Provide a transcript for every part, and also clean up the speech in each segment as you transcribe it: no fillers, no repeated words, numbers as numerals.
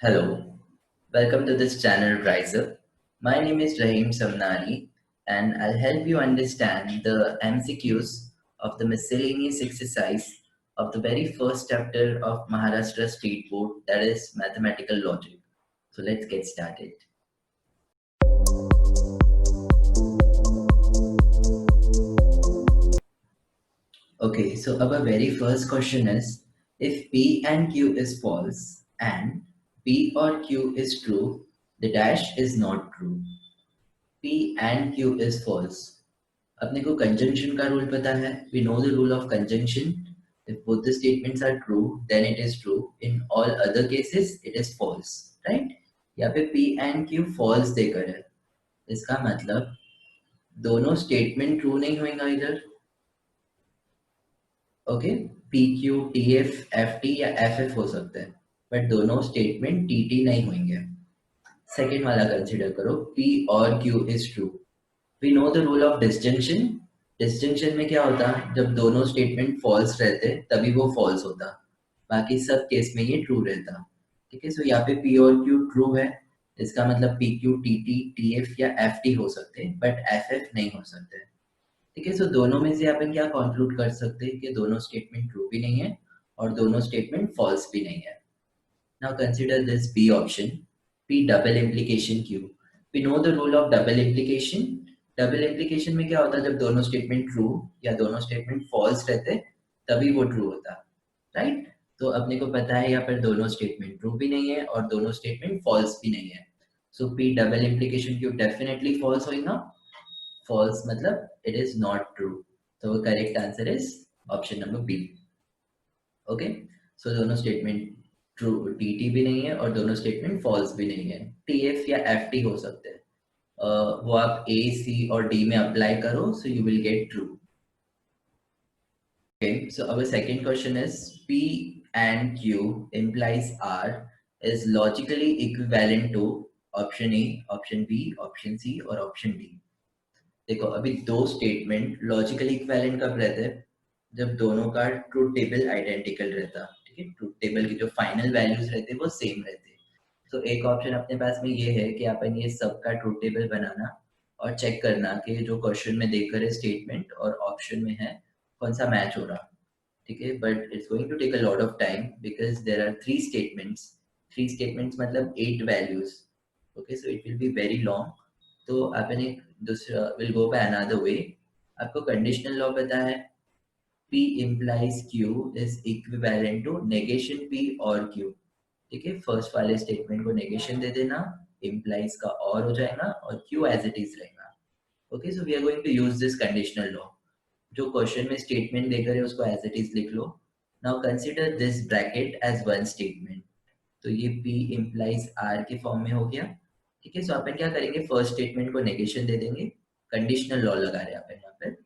Hello, welcome to this channel Rise Up. My name is Rahim Samnani and I'll help you understand the MCQs of the miscellaneous exercise of the very first chapter of Maharashtra State Board, that is mathematical logic. So let's get started. Okay, so our very first question is, if P and Q is false and P or Q is true, the dash is not true. P and Q is false. अपने को conjunction का rule पता है. We know the rule of conjunction. If both the statements are true, then it is true. In all other cases, it is false. Right? यहाँ पे P and Q false देकर है. इसका मतलब दोनों स्टेटमेंट ट्रू नहीं होंगे इधर. Okay, P Q T F T या एफ एफ हो सकता है, बट दोनों स्टेटमेंट टी टी नहीं होंगे. सेकेंड वाला कंसिडर करो, पी और Q is true. We know the rule of disjunction. Disjunction में क्या होता, जब दोनों स्टेटमेंट फॉल्स रहते तभी वो फॉल्स होता, बाकी सब केस में ये ट्रू रहता. ठीक है, सो यहाँ पे पी और क्यू ट्रू है, इसका मतलब P Q T T T F या एफ टी हो सकते हैं, बट एफ एफ नहीं हो सकते. ठीक है, सो दोनों में से अपन क्या कंक्लूड कर सकते हैं कि दोनों स्टेटमेंट ट्रू भी नहीं है और दोनों स्टेटमेंट फॉल्स भी नहीं है. Now consider this B option, P double implication Q. We know the rule of double implication. Double implication में क्या होता है, जब दोनों स्टेटमेंट ट्रू या दोनों स्टेटमेंट फॉल्स रहते तभी वो ट्रू होता, राइट? तो अपने को पता है यहाँ पर दोनों स्टेटमेंट ट्रू भी नहीं है और दोनों स्टेटमेंट फॉल्स भी नहीं है. So P double implication Q definitely false होगा. फॉल्स मतलब इट इज नॉट ट्रू. तो correct answer is option number B. Okay, so दोनों स्टेटमेंट ट्रू टी टी भी नहीं है और दोनों स्टेटमेंट फॉल्स भी नहीं है. टी एफ या एफ टी हो सकते हैं. वो आप ए सी और डी में अप्लाई करो, so you will get true. Okay, so our second question is, P and Q implies r is logically equivalent to option A, option B, option C और ऑप्शन डी. देखो, अभी दो स्टेटमेंट लॉजिकली इक्विवेलेंट कब रहते हैं, जब दोनों का ट्रूथ टेबल आइडेंटिकल रहता. ठीक है, ट्रूथ टेबल की जो फाइनल वैल्यूज रहते हैं वो सेम रहते हैं. तो एक ऑप्शन अपने पास में ये है कि अपन ये सबका ट्रूथ टेबल बनाना और चेक करना कि जो क्वेश्चन में देकर है स्टेटमेंट और ऑप्शन में है कौन सा मैच हो रहा. ठीक है, but it's going to take a lot of time because there are three statements मतलब 8 values. Okay, so it will be very long. तो अपन एक दूसरा will go by another way. आपको कंडीशनल लॉ पता है, P implies Q is equivalent to negation P और Q. ठीक है, फर्स्ट वाले स्टेटमेंट को नेगेशन दे देना, implies का और हो जाएगा और Q एज इट इज रहेगा. Okay, so we are going to use this conditional law. जो क्वेश्चन में स्टेटमेंट देकर है उसको एज इट इज लिख लो. Now consider this bracket as one statement. तो ये P implies R के फॉर्म में हो गया. ठीक है, सो अपन क्या करेंगे, फर्स्ट स्टेटमेंट को नेगेशन दे देंगे. कंडीशनल लॉ लगा रहे हैं अपन यहाँ पे.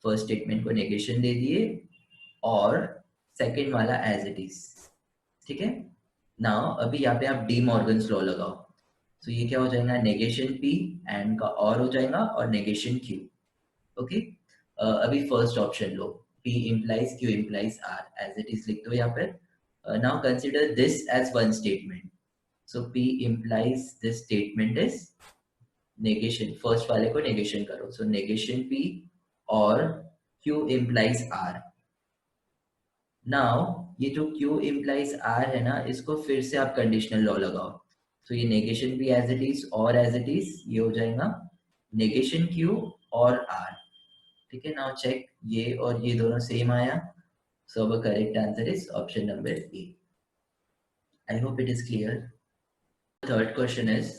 फर्स्ट स्टेटमेंट को नेगेशन दे दिए और सेकेंड वाला एज इट इज. ठीक है, नाउ अभी यहाँ पे आप डी मॉर्गन्स लॉ लगाओ. तो ये क्या हो जाएगा, नेगेशन पी एंड का और हो जाएगा और नेगेशन क्यू. ओके, अभी फर्स्ट ऑप्शन लो, P implies Q implies R as it is लिख दो यहाँ पर. Now consider this as one statement. So P implies this statement is negation, first वाले को नेगेशन करो. सो नेगेशन पी और Q implies R. नाउ ये जो Q implies R है ना, इसको फिर से आप कंडीशनल लॉ लगाओ. तो ये नेगेशन भी एज इट इज और एज इट इज ये हो जाएगा नेगेशन Q और R. ठीक है, नाउ चेक, ये और ये दोनों सेम आया. सो अब correct answer is option number A. I hope it is clear. Third question is,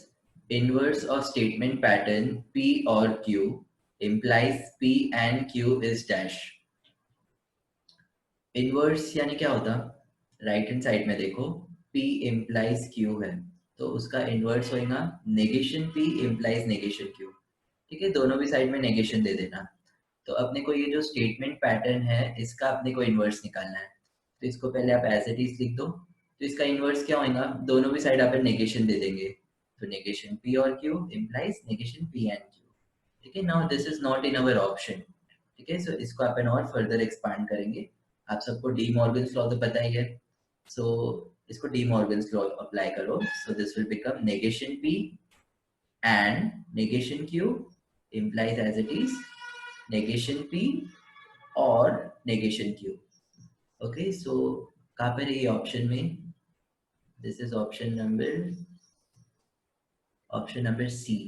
inverse of statement pattern P or Q implies P and Q is dash. Inverse यानी क्या होता, right hand side में देखो, P implies Q है तो उसका inverse होगा negation P implies negation Q. ठीक है, दोनों भी साइड में नेगेशन दे देना. तो अपने को ये जो स्टेटमेंट पैटर्न है इसका अपने को इनवर्स निकालना है. तो इसको पहले आप एज इट इज लिख दो. तो इसका इनवर्स क्या होगा, दोनों भी साइड आप नेगेशन दे देंगे. तो नेगेशन P और Q implies negation P and Q. ठीक है, now this is not in our option. ठीक है, सो इसको अपन और फर्दर एक्सपांड करेंगे. आप सबको डी मॉर्गन्स लॉ तो पता ही है. सो इसको डी मॉर्गन्स लॉ अप्लाई करो, so this will become negation P and negation Q implies as it is negation p और negation q. Okay, so कहाँ पर है ये ऑप्शन में? This is option number C.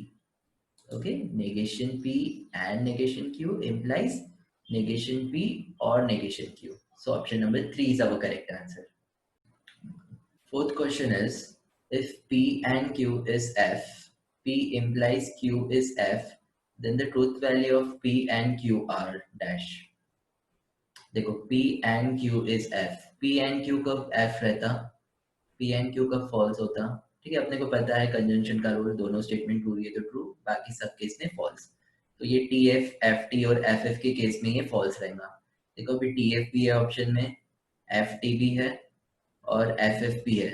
Okay, negation p and negation q implies negation p or negation q. So option number 3 is our correct answer. Fourth question is, if p and q is f, p implies q is f, then the truth value of p and q are dash. देखो p and q is f, p and q कब f रहता, p and q कब false होता. ठीक है, अपने को पता है कंजंक्शन का रूल, दोनों स्टेटमेंट ट्रू है तो ट्रू, बाकी सब केस में फॉल्स. तो ये टी एफ एफ टी और एफ एफ के केस में ये फॉल्स रहेगा. देखो अभी टी एफ भी है ऑप्शन में, एफ टी भी है और एफ एफ भी है.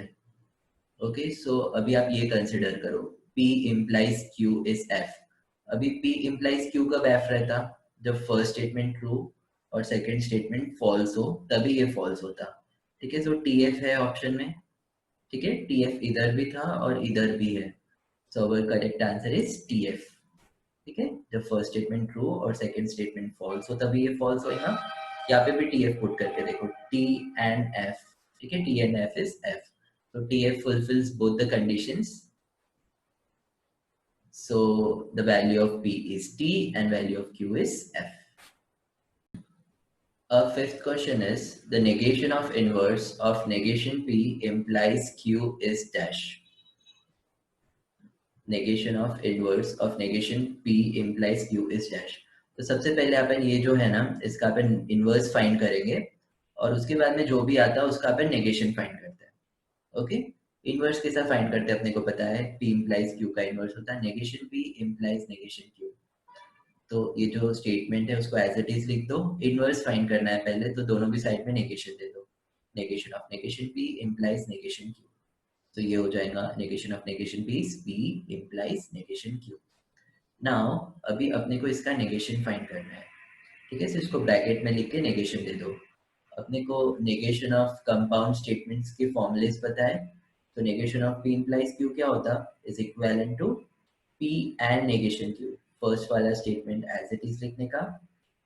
ओके, सो अभी आप ये कंसिडर करो, p implies q is f. अभी p implies q कब f रहता, जब फर्स्ट स्टेटमेंट ट्रू और सेकंड स्टेटमेंट फॉल्स हो, तभी ये फॉल्स होता. ठीक है, सो टी एफ है ऑप्शन में. ठीक है, टी एफ इधर भी था और इधर भी है, so our correct answer is T F. ठीक है, जब फर्स्ट स्टेटमेंट ट्रू और सेकंड स्टेटमेंट फॉल्स हो तभी ये फॉल्स होगा. यहाँ पे भी टी एफ पुट करके देखो, टी एंड एफ. ठीक है, T and F is F, so TF fulfills both the conditions. So the value of P is T and value of Q is F. A fifth question is, the negation of inverse of negation P implies Q is dash. Negation of inverse of negation P implies Q is dash. तो सबसे पहले अपन ये जो है ना, इसका अपन inverse find करेंगे और उसके बाद में जो भी आता है उसका अपन नेगेशन फाइंड करते हैं. ओके, इनवर्स कैसा फाइंड करते हैं अपने को पता है, p implies q का इनवर्स होता है negation p implies negation q. तो ये जो स्टेटमेंट है उसको एज इट इज लिख दो. इनवर्स फाइंड करना है पहले, तो दोनों भी साइड में नेगेशन दे दो. Negation of negation p implies negation q. तो ये हो जाएगा negation of negation p is p implies negation q. Now अभी अपने को इसका नेगेशन फाइंड करना है. ठीक है, सो इसको ब्रैकेट में लिख के नेगेशन दे दो. अपने को नेगेशन ऑफ कंपाउंड स्टेटमेंट्स के फॉर्मूलेस पता है. तो negation of p implies q क्या होता, is equivalent to p and negation q. First वाला स्टेटमेंट एज इट इज लिखने का,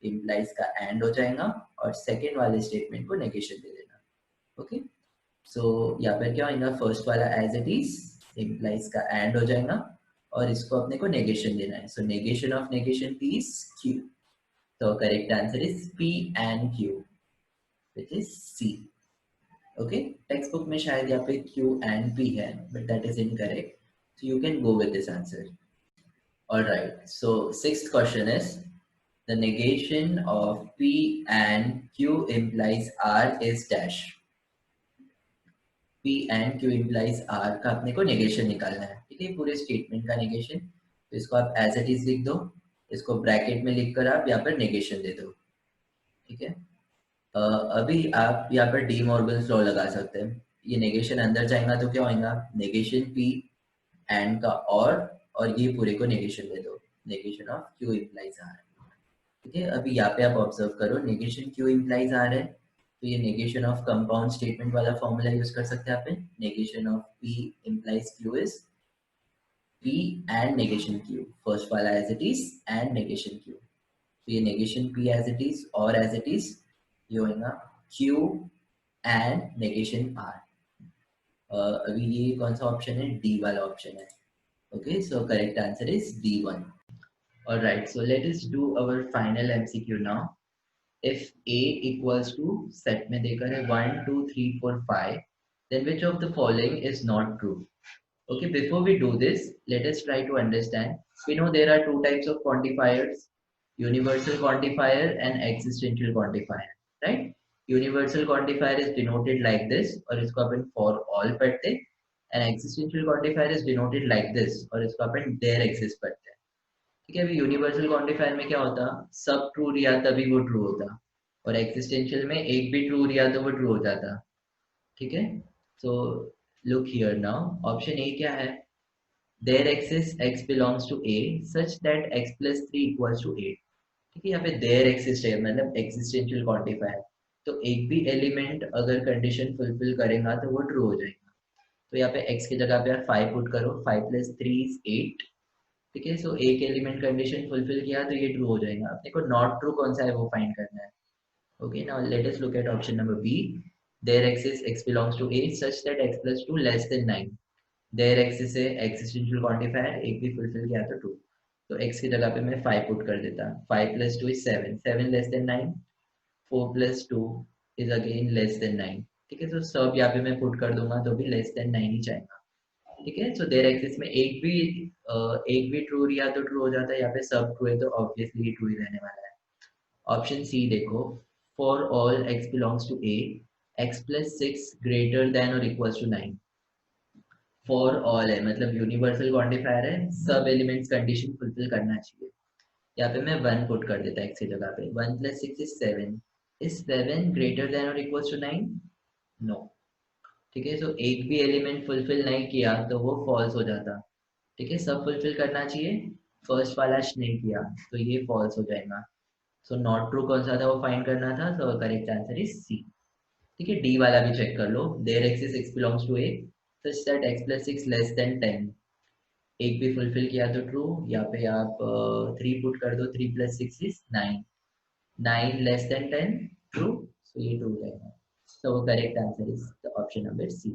implies का एंड हो जाएगा और सेकेंड वाले स्टेटमेंट को नेगेशन दे देना. ओके, सो यहाँ पर क्या होगा, फर्स्ट वाला एज इट इज, implies का एंड हो जाएगा और इसको अपने को नेगेशन देना है. So negation of negation p is q. तो correct answer is p and q, which is C. Okay, textbook में शायद यहाँ पे Q and P है, but that is incorrect. So you can go with this answer. All right. So sixth question is, the negation of P and Q implies R is dash. P and Q implies R का अपने को negation निकालना है. ठीक है, पूरे statement का negation. तो इसको आप एज इट इज लिख दो, इसको ब्रैकेट में लिख कर आप यहाँ पर नेगेशन दे दो. ठीक है, अभी आप यहाँ पर डी मॉर्गन्स लॉ लगा सकते हैं. ये नेगेशन अंदर जाएगा तो क्या होगा, नेगेशन p एंड का और ये पूरे को नेगेशन दे दो, negation of q implies r. ठीक है, अभी यहाँ पे आप ऑब्जर्व करो, नेगेशन q implies r है, तो ये नेगेशन ऑफ कंपाउंड स्टेटमेंट वाला फॉर्मूला यूज कर सकते हैं आप. Negation of p implies q is p and negation q. First वाला as it is and negation q. तो ये negation p as it is और एज इट इज, ये होगा Q एंड नेगेशन R. अभी ये कौन सा ऑप्शन है, D वाला ऑप्शन है. Okay, so correct answer is D1. Alright, so let us do our final MCQ now. If A equals to, set में देकर है 1 2 3 4 5, then which of the following is not true? Okay, before we do this, let us try to understand. We know there are two types of quantifiers, universal quantifier and existential quantifier. Right? Universal quantifier is denoted like this और इसको अपन for all पढ़ते, and existential quantifier is denoted like this और इसको अपन there exists पढ़ते हैं. ठीक है, अभी universal quantifier में क्या होता, सब ट्रू रिया तभी वो ट्रू होता, और existential में एक भी ट्रू रिया तो वो ट्रू हो जाता. ठीक है, so look here now, option A क्या है, there exists x belongs to A such that x plus 3 equals to 8. ठीक है, यहाँ पे there exist है, मतलब existential quantifier. तो एक भी एलिमेंट अगर कंडीशन फुलफिल करेगा तो वो ट्रू हो जाएगी. तो यहाँ पे x की जगह पे आप 5 पुट करो, 5 + 3 = 8। ठीक है, सो एक एलिमेंट कंडीशन फुलफिल किया तो ये ट्रू हो जाएगा। अपने को नॉट ट्रू कौन सा है वो फाइंड करना है। Okay, now let us look at option number B. There x belongs to a such that x + 2 less than 9। There x से एक्सिस्टेंशियल क्वांटिफायर एक भी फुलफिल किया तो ट्रू। तो x की जगह पे मैं 5 पुट कर देता, 5 + 2 = 7, 7 less than 9, 4 + 2 is again less than 9। ठीक है, तो सब यहाँ पे मैं पुट कर दूंगा तो भी लेस देन 9 ही जाएगा। ठीक है, सो देयर एक्सिस में एक भी ट्रू रिया तो ट्रू हो जाता है, यहाँ पे सब ट्रू है तो ऑब्वियसली ट्रू ही रहने वाला है। ऑप्शन सी देखो, for all x belongs to a, x + 6 greater than और इक्वल्स टू 9। फॉर ऑल है मतलब यूनिवर्सल क्वांटिफायर है, सब एलिमेंट्स कंडीशन फुलफिल करना चाहिए। यहाँ पे मैं 1 पुट कर देता x की जगह पे, 1 + 6 = 7। इज 7 ग्रेटर देन और इक्वल्स टू 9? नो। ठीक है, सो एक भी एलिमेंट फुलफिल नहीं किया तो वो फॉल्स हो जाता। ठीक है, सब फुलफिल करना चाहिए, फर्स्ट वाला नहीं किया तो ये फॉल्स हो जाएगा। सो नॉट ट्रू कौन सा था वो फाइंड करना था, तो करेक्ट आंसर इज सी। ठीक है, डी वाला भी चेक कर लो। There x belongs to a such that x + 6 less than 10। एक भी फुलफिल किया तो ट्रू, यहाँ पे आप 3 पुट कर दो, 3 + 6 = 9, 9 लेस देन 10 ट्रू, सो ये ट्रू रहेगा। So correct answer is option number C.